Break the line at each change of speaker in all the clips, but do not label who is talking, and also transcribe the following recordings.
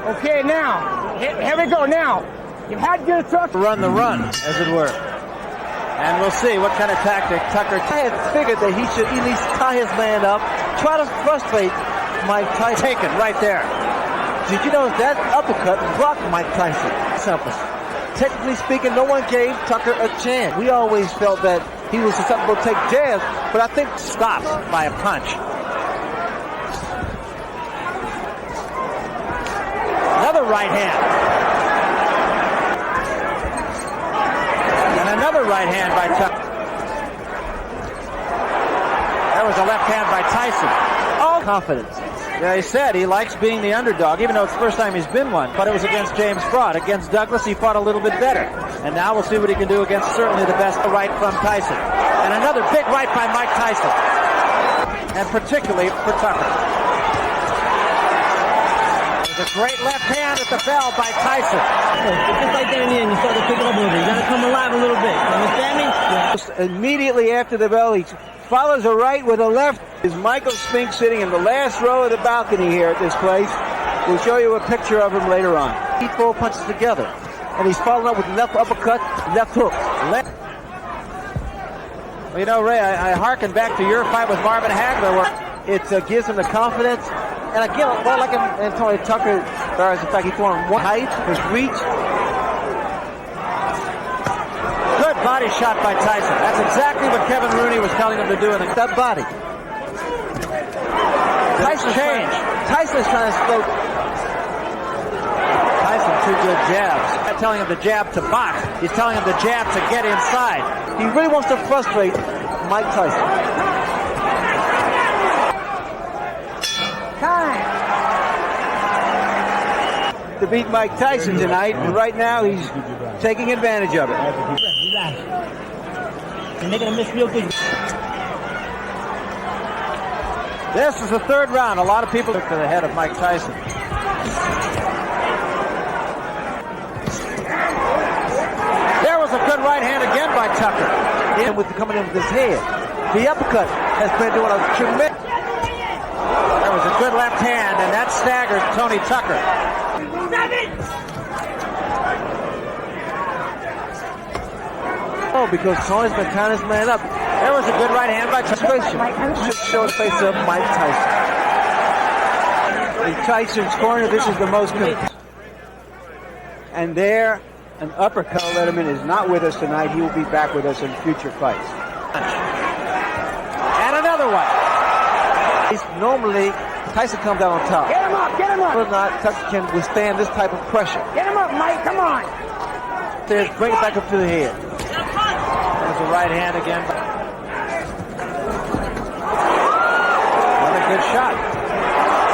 Okay, now, here we go now. You had to get a truck.
Run the run, as it were. And we'll see what kind of tactic Tucker. I had figured that he should at least tie his man up, try to frustrate Mike Tyson. Taken right there. Did you know that uppercut blocked Mike Tyson? Simple. Technically speaking, no one gave Tucker a chance. We always felt that he was susceptible to take jabs, but I think stopped by a punch. Another right hand. And another right hand by Tucker. There was a left hand by Tyson. All confidence. Yeah, he said he likes being the underdog, even though it's the first time he's been one. But it was against James Fraud. Against Douglas, he fought a little bit better. And now we'll see what he can do against certainly the best right from Tyson. And another big right by Mike Tyson. And particularly for Tucker. There's a great left hand at the bell by Tyson.
Just like there in the end, you start to pick it up a little bit. You got to come alive a little bit. You understand me? Yeah.
Immediately after the bell, he follows a right with a left. Is Michael Spink sitting in the last row of the balcony here at this place. We'll show you a picture of him later on. He four punches together. And he's following up with left uppercut, left hook. Well, you know, Ray, I hearken back to your fight with Marvin Hagler where it gives him the confidence. And again, well, like in Tony Tucker, in fact, he throwing one height, his reach. Good body shot by Tyson. That's exactly what Kevin Rooney was telling him to do in that body. Tyson changed. Tyson's trying to slow. Tyson, two good jabs. Not telling him to jab to box. He's telling him to jab to get inside. He really wants to frustrate Mike Tyson.
Time.
To beat Mike Tyson tonight, and right now he's taking advantage of it.
You're making a miss real good.
This is the third round. A lot of people look to the head of Mike Tyson. There was a good right hand again by Tucker. And with coming in with his head. The uppercut has been doing a tremendous. There was a good left hand, and that staggered Tony Tucker. Oh, because Tony's been tying his man up. There was a good right hand by Tyson. Should show the face of Mike Tyson. In Tyson's corner, this is the most and there, an uppercut Letterman is not with us tonight. He will be back with us in future fights. And another one. Normally, Tyson comes out on top.
Get him up, get him up.
But not, Tucker can withstand this type of pressure.
Get him up, Mike, come on.
There's bring it back up to the head. There's a right hand again. Another good shot.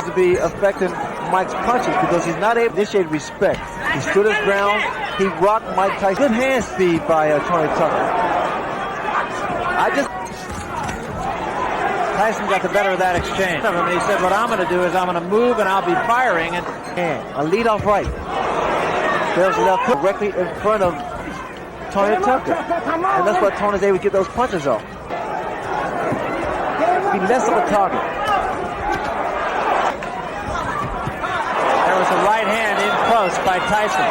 To be affecting Mike's punches because he's not able to initiate respect. He stood his ground. He rocked Mike Tyson. Good hand speed by Tony Tucker. Tyson got the better of that exchange. And he said, what I'm going to do is I'm going to move and I'll be firing. And a lead-off right. There's a left hook directly in front of Tony Tucker. And that's why Tony's able to get those punches off. Be less of a target. There was a right hand in close by Tyson.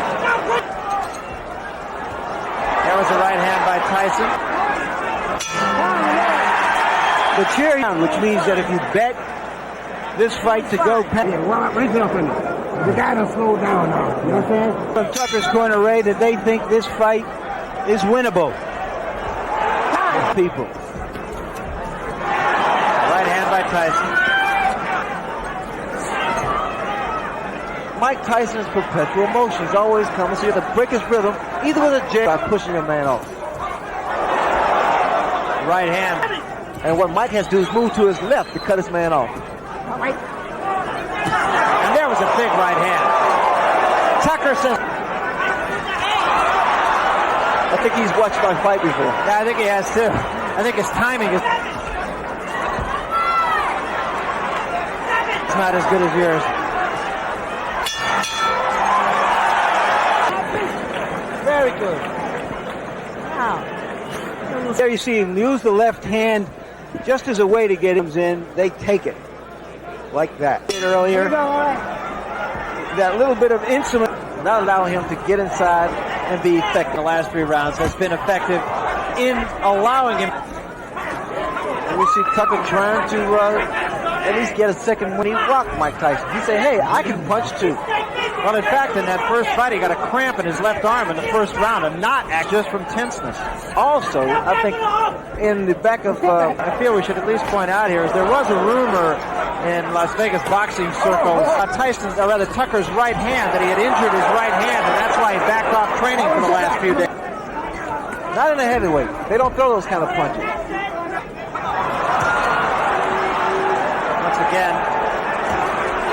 There was a right hand by Tyson. The cheer, which means that if you bet this fight to go past.
The guy done slowed down now. You know what I'm saying?
From Tucker's corner, Ray, that they think this fight is winnable. People. Right hand by Tyson. Mike Tyson's perpetual motions always come. So you have to break his rhythm, either with a jab by pushing a man off. Right hand. And what Mike has to do is move to his left to cut his man off.
All right.
And there was a big right hand. Tucker says, I think he's watched my fight before. Yeah, I think he has too. I think his timing is not as good as yours. Very good. Wow. There you see him use the left hand just as a way to get him in. They take it like that. Earlier, that little bit of insolence, not allowing him to get inside and be effective. The last 3 rounds has been effective in allowing him. And we see Tucker trying to at least get a second when he rocked Mike Tyson. He said, hey, I can punch too. Well, in fact, in that first fight, he got a cramp in his left arm in the first round, and not just from tenseness. Also, I think in the back of, I feel we should at least point out here, is there was a rumor in Las Vegas boxing circles, Tucker's right hand, that he had injured his right hand, and that's why he backed off training for the last few days. Not in a heavyweight. They don't throw those kind of punches. Once again,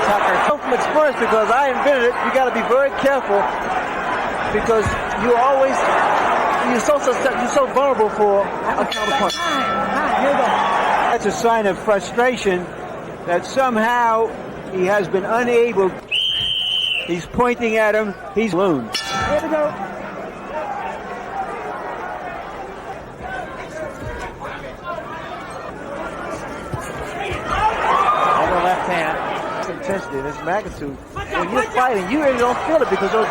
Tucker. From experience, because I invented it, you got to be very careful, because you're so vulnerable for a counter punch.
That's a sign of frustration that somehow he has been unable. He's pointing at him. He's alone.
Here we go.
On the left hand. This intensity, this magnitude. When you're fighting, you really don't feel it because those.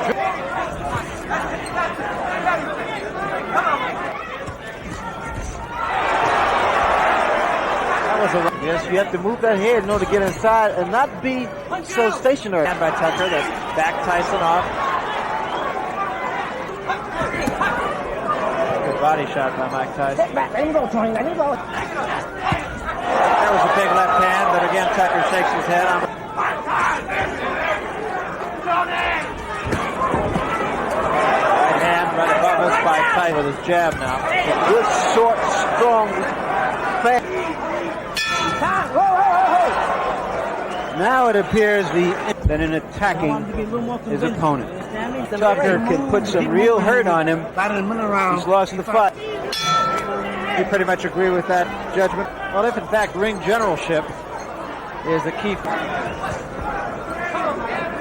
Yes, you have to move that head in order to get inside and not be so stationary. And by Tucker, that backed Tyson off. Good body shot by Mike Tyson.
Sit back. Let him go, Tony. Let him go.
That was a big left hand, but again, Tucker shakes his head on. Right hand, right above us by Tyson with his jab now.
A good, short, strong, fast. Now it appears that in attacking his opponent, Tucker can put some real hurt on him. He's lost the fight.
You pretty much agree with that judgment? Well, if in fact ring generalship is the key.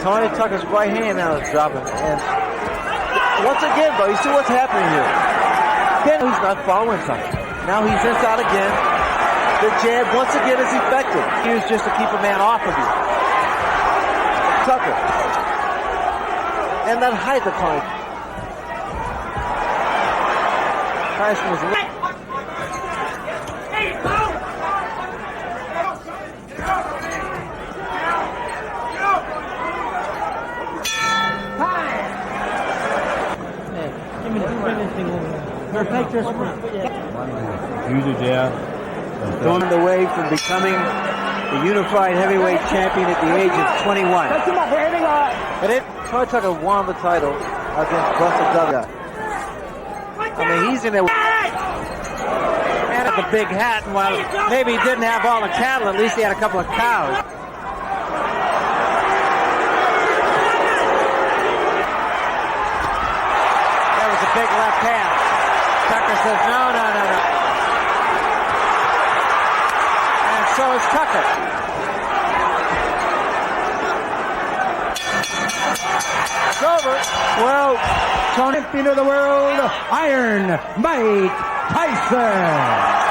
Tony Tucker's right hand now is dropping. And once again, though, you see what's happening here. Then he's not following something. Now he's inside again. The jab, once again, is effective. Used just to keep a man off of you. Tucker. And that height of Tony. Tyson was
on the way from becoming the unified heavyweight champion at the age of 21.
Touch him up. Here we go.
But Tony Tucker won the title against Buster Douglas. I mean, he's in there. And at the big hat, and while maybe he didn't have all the cattle, at least he had a couple of cows. That was a big left hand. Tucker says, no. And so is Tucker. It's over.
Well, champion of the world, Iron Mike Tyson.